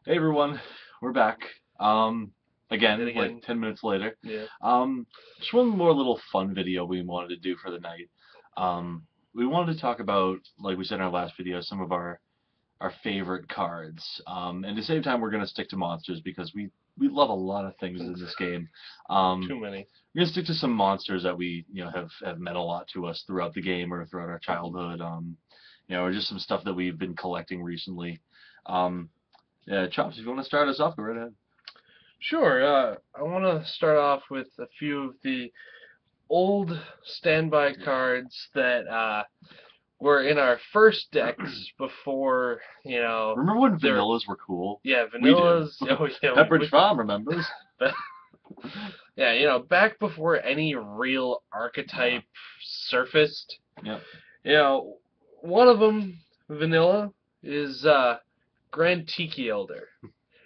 Hey everyone, we're back. Again, Again. like 10 minutes later. Yeah. Just one more little fun video we wanted to do for the night. Um, we wanted to talk about, like we said in our last video, some of our favorite cards. And at the same time, we're gonna stick to monsters because we love a lot of things in this game. Too many. We're gonna stick to some monsters that we have meant a lot to us throughout the game or throughout our childhood. Or just some stuff that we've been collecting recently. Um, yeah, Chops, if you want to start us off, go right ahead. Sure. I want to start off with a few of the old standby cards that were in our first decks before, Remember when they're, vanillas were cool? yeah, We do. vanillas. Oh, yeah, Pepperidge Farm remembers. yeah, back before any real archetype surfaced. Yep. One of them, vanilla, is Grand Tiki Elder.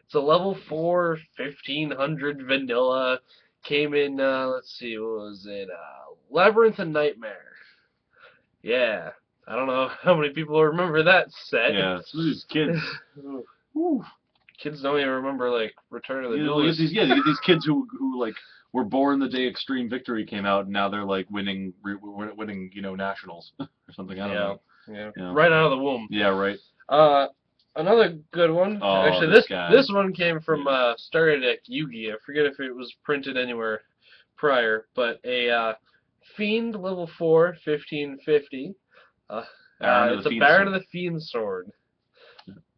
It's a level 4, 1500 vanilla. Came in, let's see, what was it? Labyrinth and Nightmare. Yeah. I don't know how many people remember that set. Yeah, some of these kids. Whew. Kids don't even remember, like, Return of the You Duelist. get these kids who like were born the day Extreme Victory came out, and now they're like winning nationals or something. I don't know. Yeah. Yeah. Right out of the womb. Yeah, right. Another good one. Oh, Actually, this guy. this one came from Starter Deck Yugi. I forget if it was printed anywhere prior, but a Fiend level 4, 1550. It's a Baron of the Fiend Sword.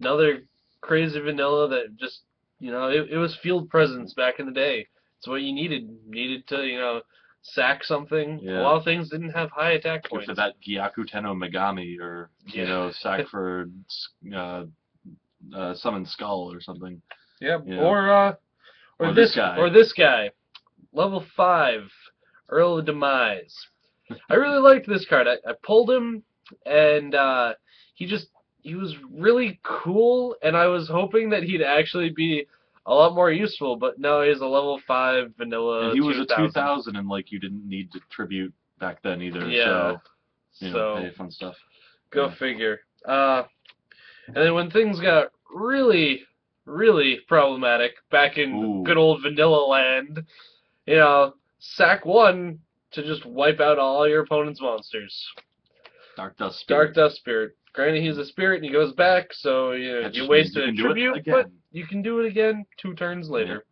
Another crazy vanilla that just, it was field presence back in the day. It's what you needed. Needed to, sack something. Yeah. A lot of things didn't have high attack points. For that Gyaku Tenno Megami, or sack for Summon Skull or something. Yeah. Or this guy. Or this guy. Level 5, Earl of Demise. I really liked this card. I pulled him, and he was really cool, and I was hoping that he'd actually be a lot more useful, but no, he's a level 5 vanilla. And he was a 2000, and like you didn't need to tribute back then either. Yeah. So hey, fun stuff. Go figure. And then when things got really, really problematic back in good old vanilla land, sack 1 to just wipe out all your opponent's monsters. Dark Dust Spirit. Dark Dust Spirit. Granted, he's a spirit and he goes back, so you wasted a tribute, but you can do it again 2 turns later.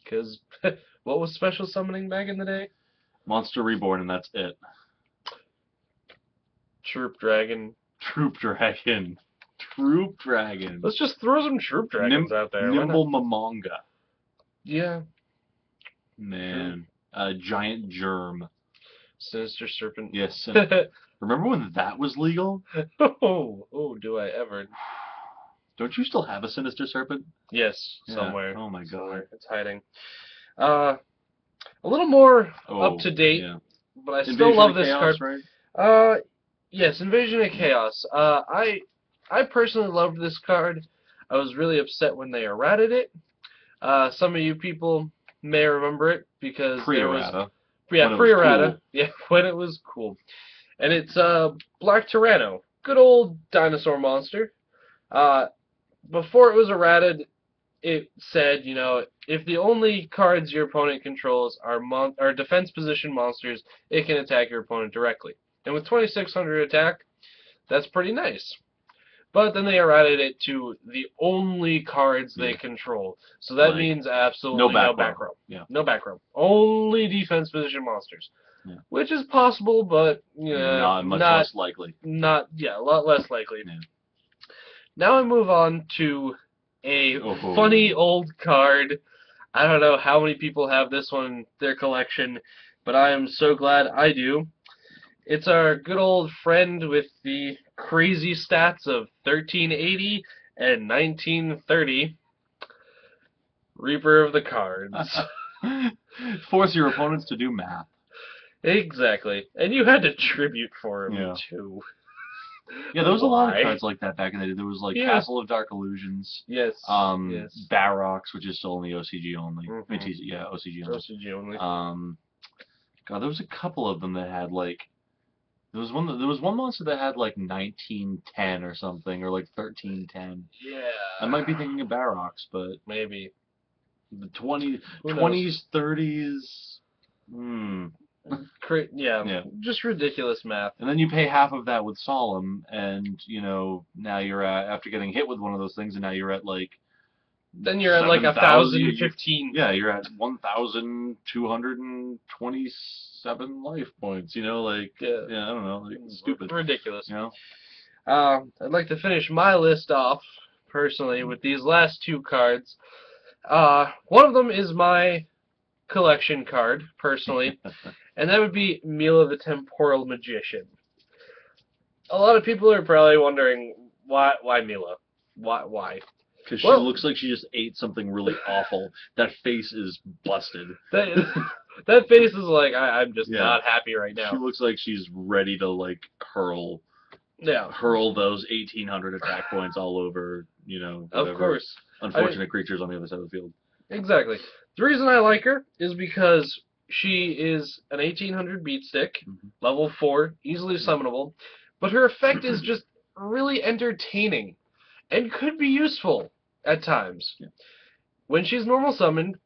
Because what was special summoning back in the day? Monster Reborn, and that's it. Troop Dragon. Troop Dragon. Troop Dragon. Let's just throw some Troop Dragons out there. Nimble Mamonga. Yeah. Man. Giant Germ. Sinister Serpent. Yes. Remember when that was legal? Oh, do I ever. Don't you still have a Sinister Serpent? Yes, somewhere. Oh my god. Somewhere. It's hiding. A little more up to date, but I still love this card. Right? Yes, Invasion of Chaos. I personally loved this card. I was really upset when they errated it. Some of you people may remember it because there was pre-errata. Cool. Yeah, when it was cool. And it's Black Tyranno, good old dinosaur monster. Before it was errated, it said, if the only cards your opponent controls are defense position monsters, it can attack your opponent directly. And with 2600 attack, that's pretty nice. But then they errated it to the only cards they control. So that means absolutely no back row. Yeah. No back row. Only defense position monsters. Yeah. Which is possible, but not less likely. A lot less likely. Yeah. Now I move on to a funny old card. I don't know how many people have this one in their collection, but I am so glad I do. It's our good old friend with the crazy stats of 1380 and 1930. Reaper of the Cards. Force your opponents to do math. Exactly. And you had to tribute for him, too. Yeah, there was a lot of cards like that back in the day. There was like Castle of Dark Illusions. Yes. Barox, which is still only OCG only. Mm-hmm. OCG only. OCG only. God, there was a couple of them that had like There was one monster that had like 1910 or something, or like 1310. Yeah. I might be thinking of Barox, but maybe the 20s, 30s. Hmm. Yeah, just ridiculous math. And then you pay half of that with Solemn, and now you're at, after getting hit with one of those things, and now you're at like. Then you're at like 1,015. Yeah, you're at 1,227 life points. Yeah, I don't know, like, stupid, ridiculous. I'd like to finish my list off personally with these last two cards. One of them is my collection card personally, and that would be Mila the Temporal Magician. A lot of people are probably wondering why Mila, why. Because she looks like she just ate something really awful. That face is busted. That face is like, I'm just not happy right now. She looks like she's ready to, like, hurl those 1,800 attack points all over, whatever of course. unfortunate creatures on the other side of the field. Exactly. The reason I like her is because she is an 1,800 beat stick, level 4, easily summonable, but her effect is just really entertaining and could be useful at times. Yeah. When she's normal summoned,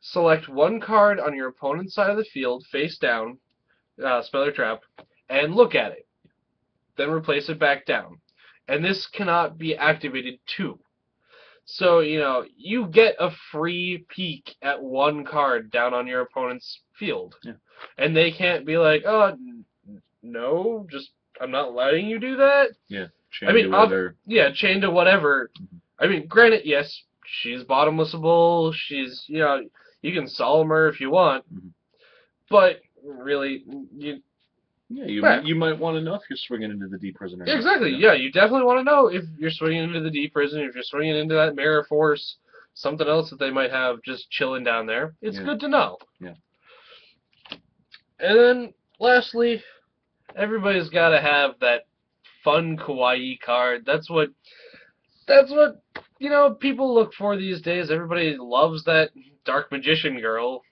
select one card on your opponent's side of the field, face down, spell or trap, and look at it. Then replace it back down. And this cannot be activated too. So, you get a free peek at one card down on your opponent's field. Yeah. And they can't be like, oh, no, I'm not letting you do that. Yeah. Chained to whatever. I mean, granted, yes, she's bottomlessable. She's, you can solemn her if you want. But, really, you might want to know if you're swinging into the deep prison or not. Exactly, yeah, you definitely want to know if you're swinging into the deep prison, if you're swinging into that mirror force, something else that they might have just chilling down there. It's good to know. Yeah. And then, lastly, everybody's got to have that fun kawaii card. That's what people look for these days. Everybody loves that dark magician girl.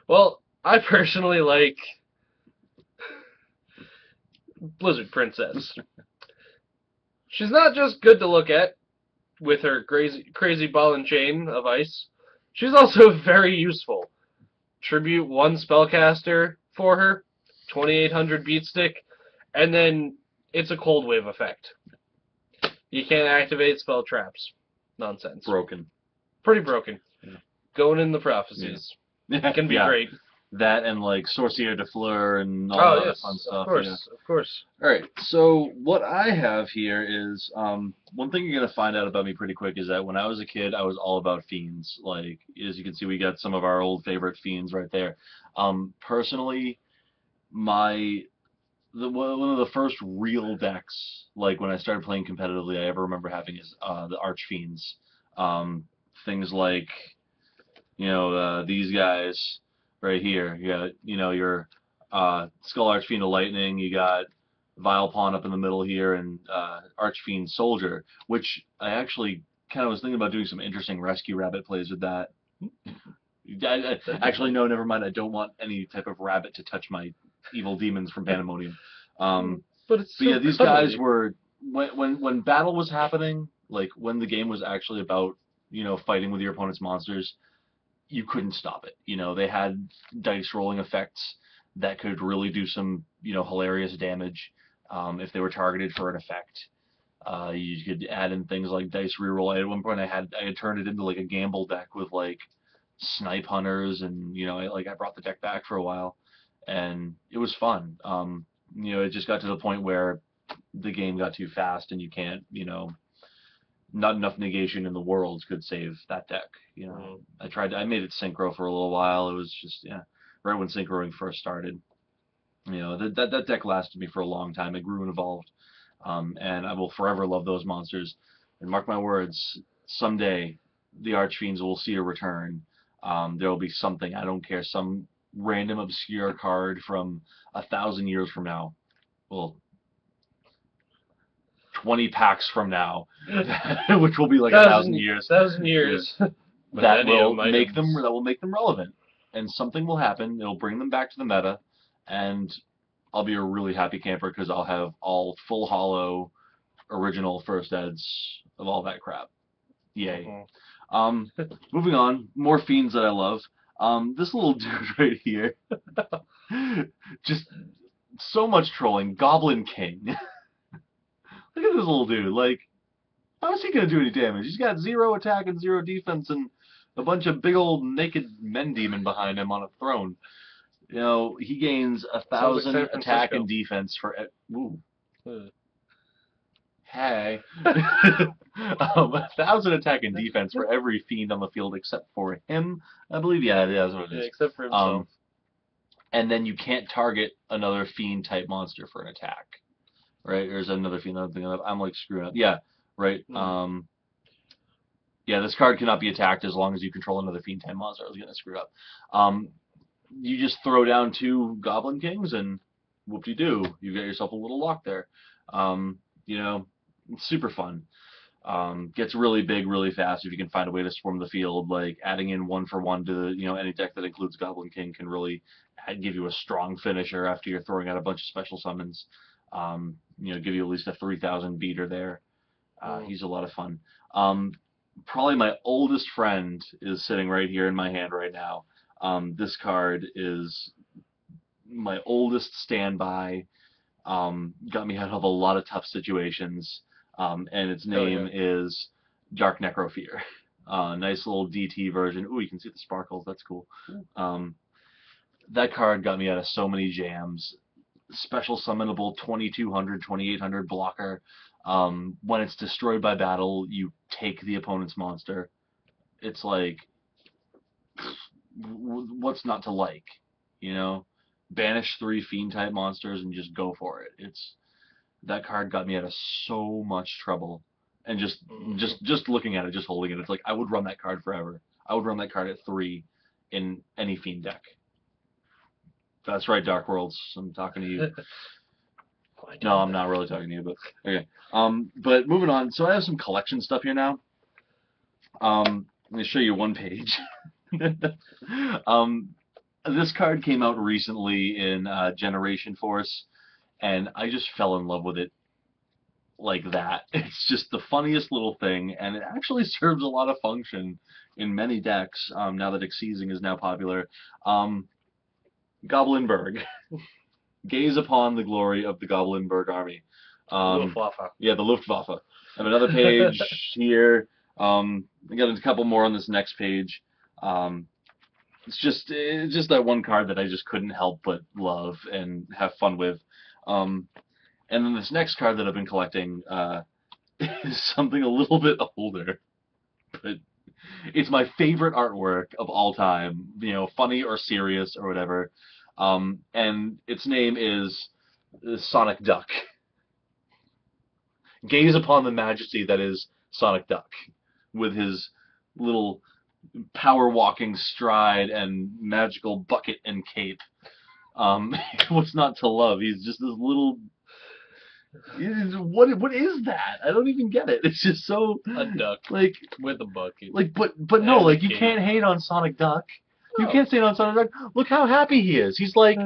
Well, I personally like Blizzard Princess. She's not just good to look at with her crazy ball and chain of ice. She's also very useful. Tribute 1 spellcaster for her, 2,800 beat stick, and then it's a cold wave effect. You can't activate spell traps. Nonsense. Broken. Pretty broken. Yeah. Going in the prophecies. Yeah. Can be great. That and like Sorcier de Fleur and all that fun stuff. Of course, of course. Alright, so what I have here is, one thing you're going to find out about me pretty quick is that when I was a kid, I was all about fiends. Like, as you can see, we got some of our old favorite fiends right there. Personally, one of the first real decks, like when I started playing competitively, I ever remember having is the Archfiends. Things like, these guys right here. You got, your Skull Archfiend of Lightning. You got Vilepon up in the middle here, and Archfiend Soldier, which I actually kind of was thinking about doing some interesting Rescue Rabbit plays with that. Actually, no, never mind. I don't want any type of rabbit to touch my evil demons from Pandemonium. But yeah, these guys were, when battle was happening, like when the game was actually about, fighting with your opponent's monsters, you couldn't stop it. They had dice rolling effects that could really do some, hilarious damage if they were targeted for an effect. You could add in things like dice reroll. At one point, I had turned it into like a gamble deck with like snipe hunters, and I brought the deck back for a while, and it was fun. It just got to the point where the game got too fast, and you can't, not enough negation in the world could save that deck. I made it synchro for a little while. It was just, right when synchroing first started. That deck lasted me for a long time. It grew and evolved. And I will forever love those monsters. And mark my words, someday the Archfiends will see a return. There will be something, I don't care, some random obscure card from 1,000 years from now. Well, 20 packs from now, which will be like 1,000 years. 1,000 years. That will make them relevant, and something will happen. It'll bring them back to the meta, and I'll be a really happy camper because I'll have all full holo original first eds of all that crap. Yay. Moving on, more fiends that I love. This little dude right here, just so much trolling. Goblin King. Look at this little dude. Like, how is he gonna do any damage? He's got 0 attack and 0 defense and a bunch of big old naked men demon behind him on a throne. You know, he gains 1,000 attack and defense for. Ooh. Hey. 1,000 attack and defense for every fiend on the field except for him. I believe, yeah, that's what it is. Yeah, except for himself. And then you can't target another fiend type monster for an attack. Right? There's another fiend I'm thinking of. I'm like screwing up. Yeah, right. Yeah, this card cannot be attacked as long as you control another fiend type monster. I was gonna screw up. You just throw down 2 Goblin Kings and whoop-de-doo, you get yourself a little lock there. You know, it's super fun. Gets really big really fast if you can find a way to swarm the field. Like adding in 1-for-1 to any deck that includes Goblin King can really give you a strong finisher after you're throwing out a bunch of special summons. Give you at least a 3,000 beater there. He's a lot of fun. Probably my oldest friend is sitting right here in my hand right now. This card is my oldest standby. Got me out of a lot of tough situations. And its name is Dark Necrofear. Nice little DT version. Ooh, you can see the sparkles. That's cool. That card got me out of so many jams. Special summonable 2200, 2800 blocker. When it's destroyed by battle, you take the opponent's monster. It's like, what's not to like? You know? Banish 3 fiend type monsters and just go for it. That card got me out of so much trouble. And just looking at it, just holding it, it's like I would run that card forever. I would run that card at 3 in any fiend deck. That's right, Dark Worlds. I'm talking to you. No, I'm not really talking to you, but okay. But moving on. So I have some collection stuff here now. Let me show you one page. This card came out recently in Generation Force, and I just fell in love with it like that. It's just the funniest little thing, and it actually serves a lot of function in many decks now that Exceeding is now popular. Goblinberg. Gaze upon the glory of the Goblinberg army. Luftwaffe. Yeah, the Luftwaffe. I have another page here. I got a couple more on this next page. It's just that one card that I just couldn't help but love and have fun with. And then this next card that I've been collecting is something a little bit older, but it's my favorite artwork of all time. You know, funny or serious or whatever. And its name is Sonic Duck. Gaze upon the majesty that is Sonic Duck, with his little power walking stride and magical bucket and cape. What's not to love? He's just this little. What is that? I don't even get it. It's just so a duck like with a bucket. Like, but no, like you can't hate on Sonic Duck. You can't say on Sonic Duck. Look how happy he is. He's like,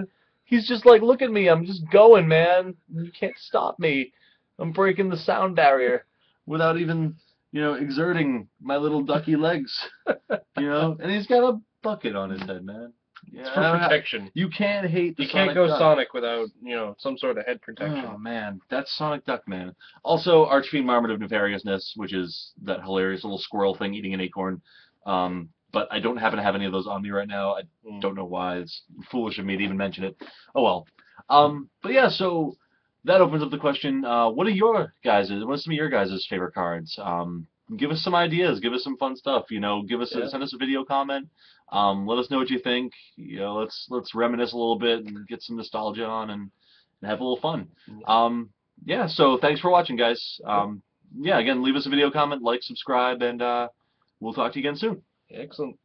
he's just like, look at me. I'm just going, man. You can't stop me. I'm breaking the sound barrier without even, exerting my little ducky legs. And he's got a bucket on his head, man. Yeah, it's for protection. You can't hate the You can't go Sonic without, some sort of head protection. Oh, man. That's Sonic Duck, man. Also, Archfiend Marmot of Nefariousness, which is that hilarious little squirrel thing eating an acorn. But I don't happen to have any of those on me right now. I don't know why. It's foolish of me to even mention it. Oh, well. But yeah, so that opens up the question, what are some of your guys' favorite cards? Give us some ideas. Give us some fun stuff. Send us a video comment. Let us know what you think. Let's reminisce a little bit and get some nostalgia on and have a little fun. Yeah, so thanks for watching, guys. Yeah, again, leave us a video comment, like, subscribe, and we'll talk to you again soon. Excellent.